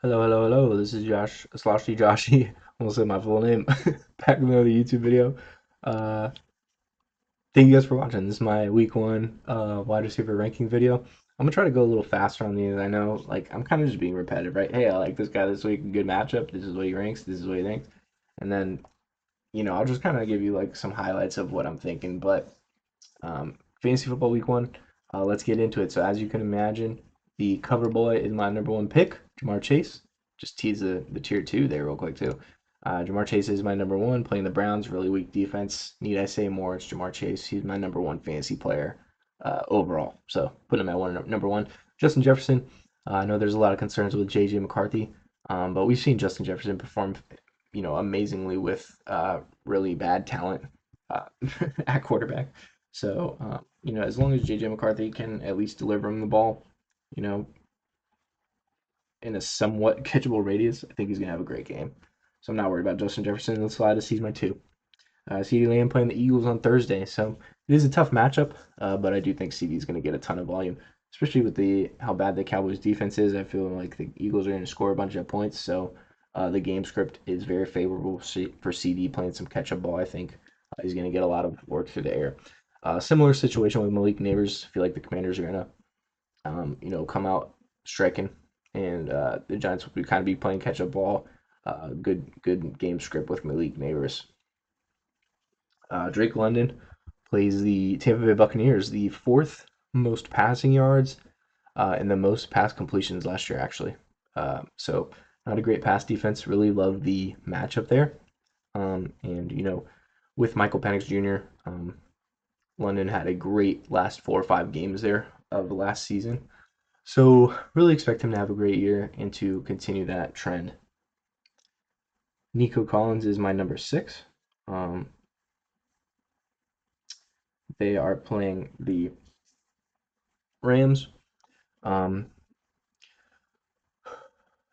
Hello. This is Josh, Sloshy Joshy. Almost said my full name. Back with another YouTube video. Uh, Thank you guys for watching. This is my week one wide receiver ranking video. I'm gonna try to go a little faster on these. I know, like, I'm kind of just being repetitive, right? Hey, I like this guy this week. Good matchup. This is what he ranks. This is what he thinks. And then, I'll just kind of give you like some highlights of what I'm thinking. But fantasy football week one. Let's get into it. So as you can imagine, the cover boy is my number one pick, Jamar Chase. Just tease the tier two there real quick too. Jamar Chase is my number one, playing the Browns, really weak defense. Need I say more? It's Jamar Chase. He's my number one fantasy player overall. So put him at number one. Justin Jefferson. I know there's a lot of concerns with JJ McCarthy, but we've seen Justin Jefferson perform, amazingly with really bad talent uh, at quarterback. So, as long as JJ McCarthy can at least deliver him the ball, you know, in a somewhat catchable radius, I think he's going to have a great game. So I'm not worried about Justin Jefferson. Let's slide to he's my two. CeeDee Lamb playing the Eagles on Thursday. So it is a tough matchup, but I do think CeeDee is going to get a ton of volume, especially with the how bad the Cowboys defense is. I feel like the Eagles are going to score a bunch of points. So the game script is very favorable for CeeDee playing some catch up ball. I think he's going to get a lot of work through the air. Similar situation with Malik Neighbors. I feel like the Commanders are going to, come out striking, and the Giants will kind of be playing catch up ball. Good game script with Malik Neighbors. Drake London plays the Tampa Bay Buccaneers, the fourth most passing yards and the most pass completions last year, actually. So not a great pass defense. Really love the matchup there. And with Michael Penix Jr., London had a great last 4 or 5 games there of the last season. So really expect him to have a great year and to continue that trend. Nico Collins is my number six. Um, they are playing the Rams. Um,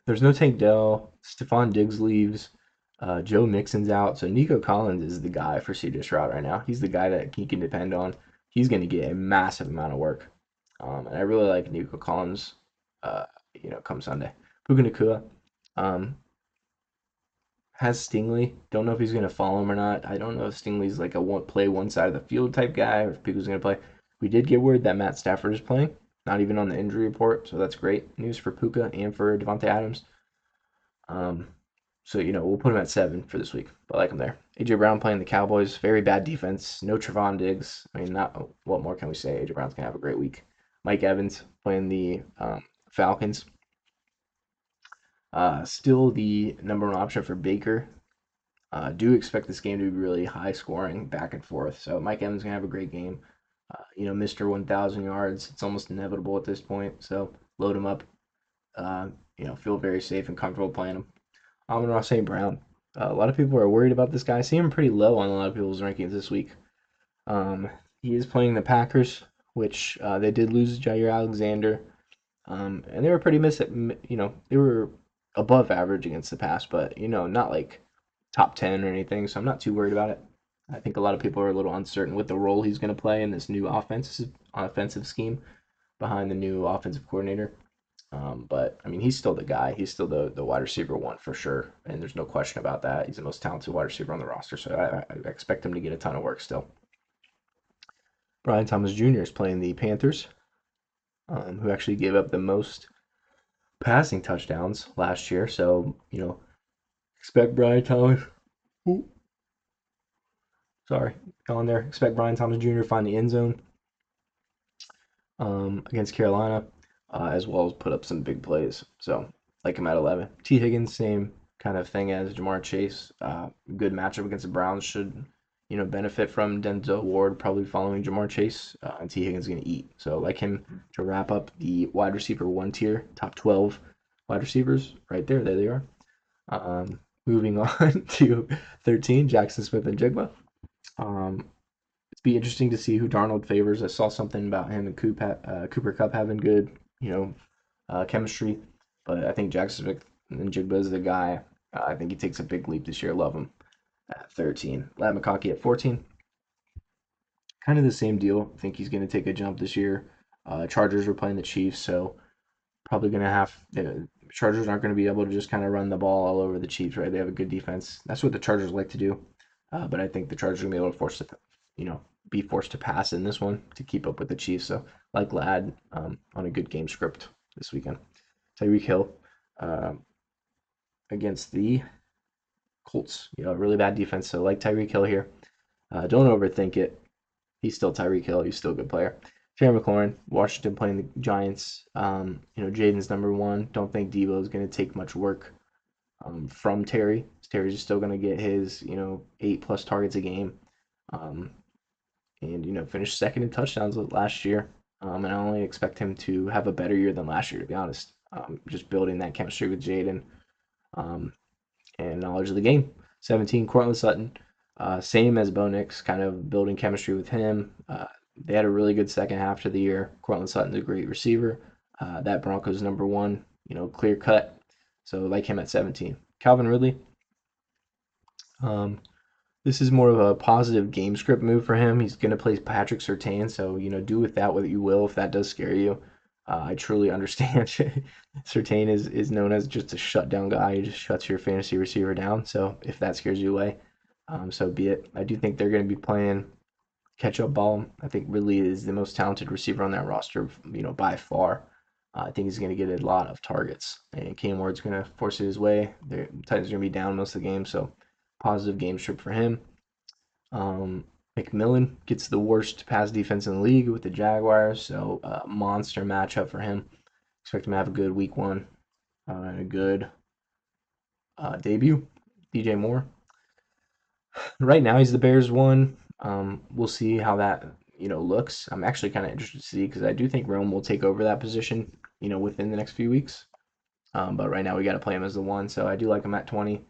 there's no Tank Dell. Stephon Diggs leaves. Joe Mixon's out. So Nico Collins is the guy for CJ Stroud right now. He's the guy that he can depend on. He's going to get a massive amount of work. And I really like Nico Collins, uh, come Sunday. Puka Nacua has Stingley. Don't know if he's going to follow him or not. I don't know if Stingley's like a one side of the field type guy or if Puka's going to play. We did get word that Matt Stafford is playing, not even on the injury report. So that's great news for Puka and for Devontae Adams. Um, so, we'll put him at 7 for this week. But I like him there. A.J. Brown playing the Cowboys. Very bad defense. No Trevon Diggs. I mean, not what more can we say? A.J. Brown's going to have a great week. Mike Evans playing the Falcons. Still the number one option for Baker. Do expect this game to be really high scoring, back and forth. So Mike Evans gonna have a great game. Mr. 1,000 yards. It's almost inevitable at this point. So load him up. Feel very safe and comfortable playing him. Amon-Ra St. Brown. A lot of people are worried about this guy. I see him pretty low on a lot of people's rankings this week. Um, he is playing the Packers, which they did lose Jair Alexander, and they were pretty they were above average against the pass, but not like top 10 or anything. So I'm not too worried about it. I think a lot of people are a little uncertain with the role he's going to play in this new offensive scheme behind the new offensive coordinator. But I mean, he's still the guy. He's still the wide receiver one for sure, and there's no question about that. He's the most talented wide receiver on the roster, so I expect him to get a ton of work still. Brian Thomas Jr. is playing the Panthers, who actually gave up the most passing touchdowns last year. So expect Brian Thomas. Ooh, sorry, on there. Expect Brian Thomas Jr. to find the end zone against Carolina, as well as put up some big plays. So like him at 11. T. Higgins, same kind of thing as Jamar Chase. Good matchup against the Browns should benefit from Denzel Ward probably following Jamar Chase, and T. Higgins going to eat. So like him to wrap up the wide receiver one tier, top 12 wide receivers right there. There they are. Moving on to 13, Jackson Smith and Jigba. It'd be interesting to see who Darnold favors. I saw something about him and Cooper Kupp having good, chemistry, but I think Jackson Smith and Jigba is the guy. I think he takes a big leap this year. Love him at 13. Lat McConkey at 14. Kind of the same deal. I think he's going to take a jump this year. Chargers were playing the Chiefs, so probably going to have Chargers aren't going to be able to just kind of run the ball all over the Chiefs, right? They have a good defense. That's what the Chargers like to do. But I think the Chargers are going to be able to be forced to pass in this one to keep up with the Chiefs. So, like Lad on a good game script this weekend. Tyreek Hill uh, against the Colts. Really bad defense. So, like Tyreek Hill here. Don't overthink it. He's still Tyreek Hill. He's still a good player. Terry McLaurin, Washington playing the Giants. Jaden's number one. Don't think Debo is going to take much work from Terry. Terry's still going to get his 8+ targets a game, and finished second in touchdowns last year. And I only expect him to have a better year than last year, to be honest. Just building that chemistry with Jaden um, and knowledge of the game. 17, Courtland Sutton. Same as Bo Nix, kind of building chemistry with him. They had a really good second half to the year. Courtland Sutton's a great receiver. That Broncos number one, clear cut. So like him at 17. Calvin Ridley. This is more of a positive game script move for him. He's going to play Patrick Surtain, so do with that what you will if that does scare you. I truly understand. Surtain is known as just a shutdown guy. He just shuts your fantasy receiver down. So if that scares you away, so be it. I do think they're going to be playing catch-up ball. I think Ridley is the most talented receiver on that roster, by far. I think he's going to get a lot of targets, and Cam Ward's going to force it his way. The Titans are going to be down most of the game, so positive game script for him. McMillan gets the worst pass defense in the league with the Jaguars, so monster matchup for him. Expect him to have a good week one and a good debut. DJ Moore. Right now he's the Bears one. We'll see how that looks. I'm actually kind of interested to see because I do think Rome will take over that position within the next few weeks. But right now we got to play him as the one, so I do like him at 20.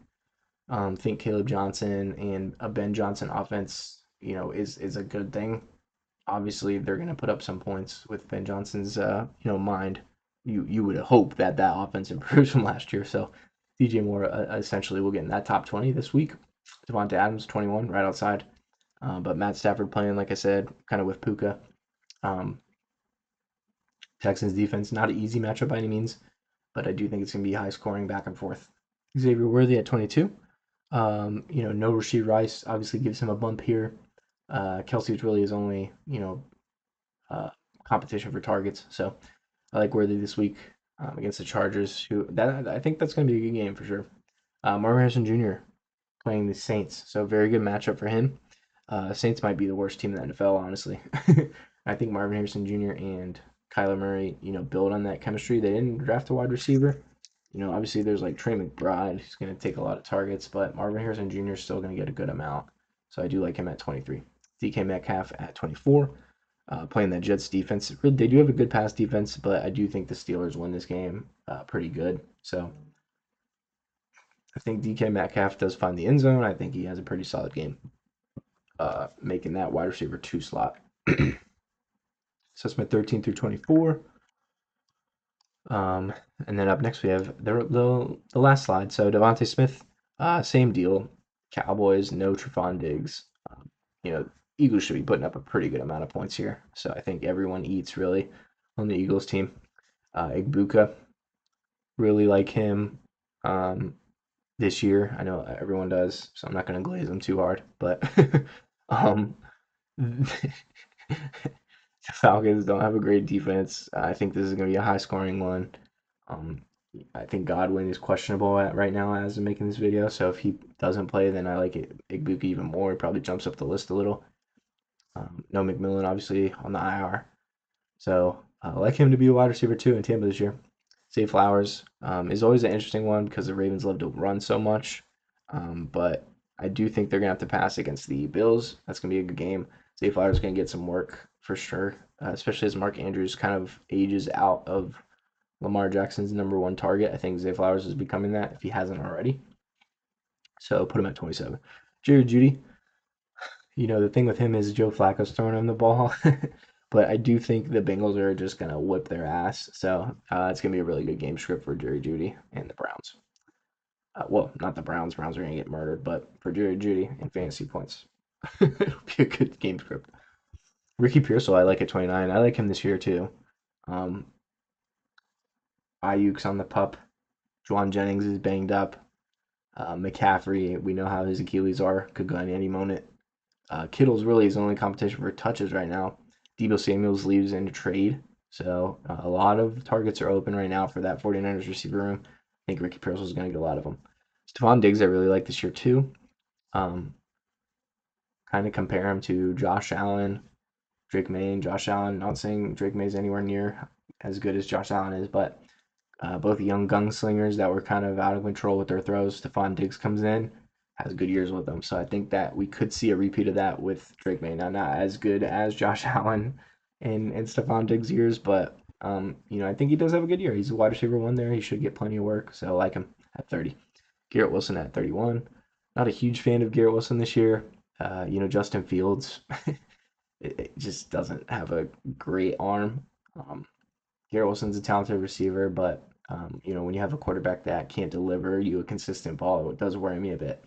Think Caleb Johnson and a Ben Johnson offense, is a good thing. Obviously, they're going to put up some points with Ben Johnson's, mind. You would hope that offense improves from last year. So DJ Moore essentially will get in that top 20 this week. Devonta Adams, 21, right outside. But Matt Stafford playing, like I said, kind of with Puka. Texans defense, not an easy matchup by any means, but I do think it's going to be high scoring back and forth. Xavier Worthy at 22. No Rashid Rice obviously gives him a bump here. Kelsey's really his only, competition for targets. So I like Worthy this week against the Chargers. I think that's going to be a good game for sure. Marvin Harrison Jr. playing the Saints, so very good matchup for him. Saints might be the worst team in the NFL, honestly. I think Marvin Harrison Jr. and Kyler Murray, build on that chemistry. They didn't draft a wide receiver. Obviously there's like Trey McBride who's going to take a lot of targets, but Marvin Harrison Jr. is still going to get a good amount. So I do like him at 23. DK Metcalf at 24. Playing that Jets defense. They do have a good pass defense, but I do think the Steelers win this game pretty good. So I think DK Metcalf does find the end zone. I think he has a pretty solid game, making that wide receiver 2 slot. So that's my 13 through 24. And then up next we have the last slide. So Devontae Smith, same deal. Cowboys, no Trevon Diggs. Eagles should be putting up a pretty good amount of points here. So I think everyone eats really on the Eagles team. Igbuka, really like him this year. I know everyone does, so I'm not going to glaze him too hard. But the Falcons don't have a great defense. I think this is going to be a high-scoring one. I think Godwin is questionable right now as I'm making this video, so if he doesn't play, then I like Igbuka even more. He probably jumps up the list a little. No McMillan, obviously, on the IR. So I like him to be a wide receiver, too, in Tampa this year. Zay Flowers is always an interesting one because the Ravens love to run so much. But I do think they're going to have to pass against the Bills. That's going to be a good game. Zay Flowers is going to get some work for sure, especially as Mark Andrews kind of ages out of Lamar Jackson's number one target. I think Zay Flowers is becoming that if he hasn't already. So put him at 27. Jerry Jeudy. The thing with him is Joe Flacco's throwing him the ball. But I do think the Bengals are just going to whip their ass. So it's going to be a really good game script for Jerry Jeudy and the Browns. Well, not the Browns. Browns are going to get murdered. But for Jerry Jeudy and fantasy points, it'll be a good game script. Ricky Pearsall, I like at 29. I like him this year too. Ayuk's on the pup. Juwan Jennings is banged up. McCaffrey, we know how his Achilles are, could go in any moment. Kittle's really his only competition for touches right now. Deebo Samuels leaves in a trade, so a lot of targets are open right now for that 49ers receiver room. I think Ricky Pearsall is going to get a lot of them. Stephon Diggs, I really like this year too. Um, kind of compare him to Josh Allen, Drake May, and Josh Allen. Not saying Drake May is anywhere near as good as Josh Allen is, but both young gunslingers that were kind of out of control with their throws. Stephon Diggs comes in, has good years with them. So I think that we could see a repeat of that with Drake May. Now, not as good as Josh Allen and Stephon Diggs' years, but I think he does have a good year. He's a wide receiver one there. He should get plenty of work. So I like him at 30. Garrett Wilson at 31. Not a huge fan of Garrett Wilson this year. Justin Fields it just doesn't have a great arm. Um, Garrett Wilson's a talented receiver, but when you have a quarterback that can't deliver you a consistent ball, it does worry me a bit.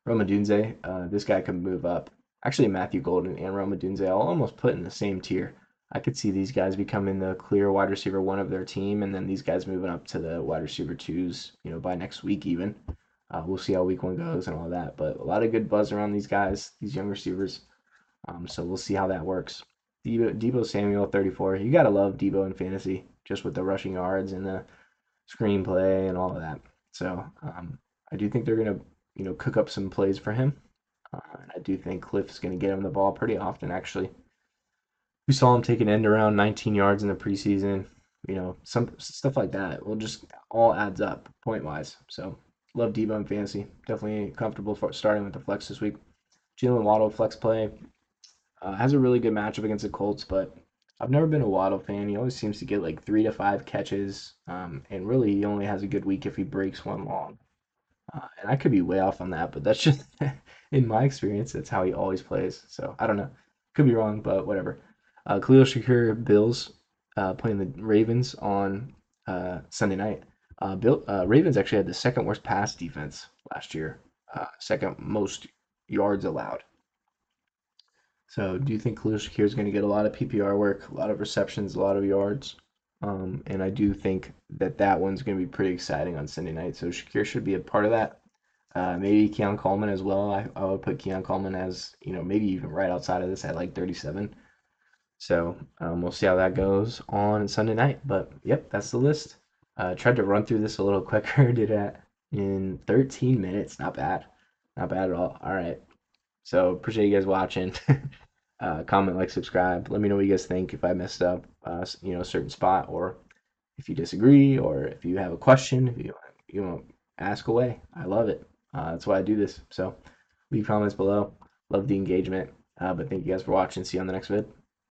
Rome Odunze, this guy can move up. Actually, Matthew Golden and Rome Odunze, I'll almost put in the same tier. I could see these guys becoming the clear wide receiver one of their team, and then these guys moving up to the wide receiver twos, by next week even. We'll see how week one goes and all that, but a lot of good buzz around these guys, these young receivers. So we'll see how that works. Deebo Samuel, 34. You gotta love Deebo in fantasy, just with the rushing yards and the screenplay and all of that. So I do think they're gonna, cook up some plays for him. And I do think Cliff's gonna get him the ball pretty often. Actually, we saw him take an end around 19 yards in the preseason. Some stuff like that will just all adds up point wise. So love Deebo in fantasy. Definitely comfortable for starting with the flex this week. Jalen Waddle flex play. Has a really good matchup against the Colts, but I've never been a Waddle fan. He always seems to get like 3 to 5 catches, and really he only has a good week if he breaks one long. And I could be way off on that, but that's just in my experience. That's how he always plays. So I don't know. Could be wrong, but whatever. Khalil Shakir Bills playing the Ravens on Sunday night. Ravens actually had the second worst pass defense last year, second most yards allowed. So do you think Khalil Shakir is going to get a lot of PPR work, a lot of receptions, a lot of yards? And I do think that one's going to be pretty exciting on Sunday night. So Shakir should be a part of that. Maybe Keon Coleman as well. I would put Keon Coleman as, maybe even right outside of this at like 37. So we'll see how that goes on Sunday night. But yep, that's the list. Tried to run through this a little quicker. Did that in 13 minutes. Not bad. Not bad at all. All right. So appreciate you guys watching. Comment, like, subscribe. Let me know what you guys think if I messed up, a certain spot, or if you disagree, or if you have a question. If you ask away. I love it. That's why I do this. So leave comments below. Love the engagement. But thank you guys for watching. See you on the next vid.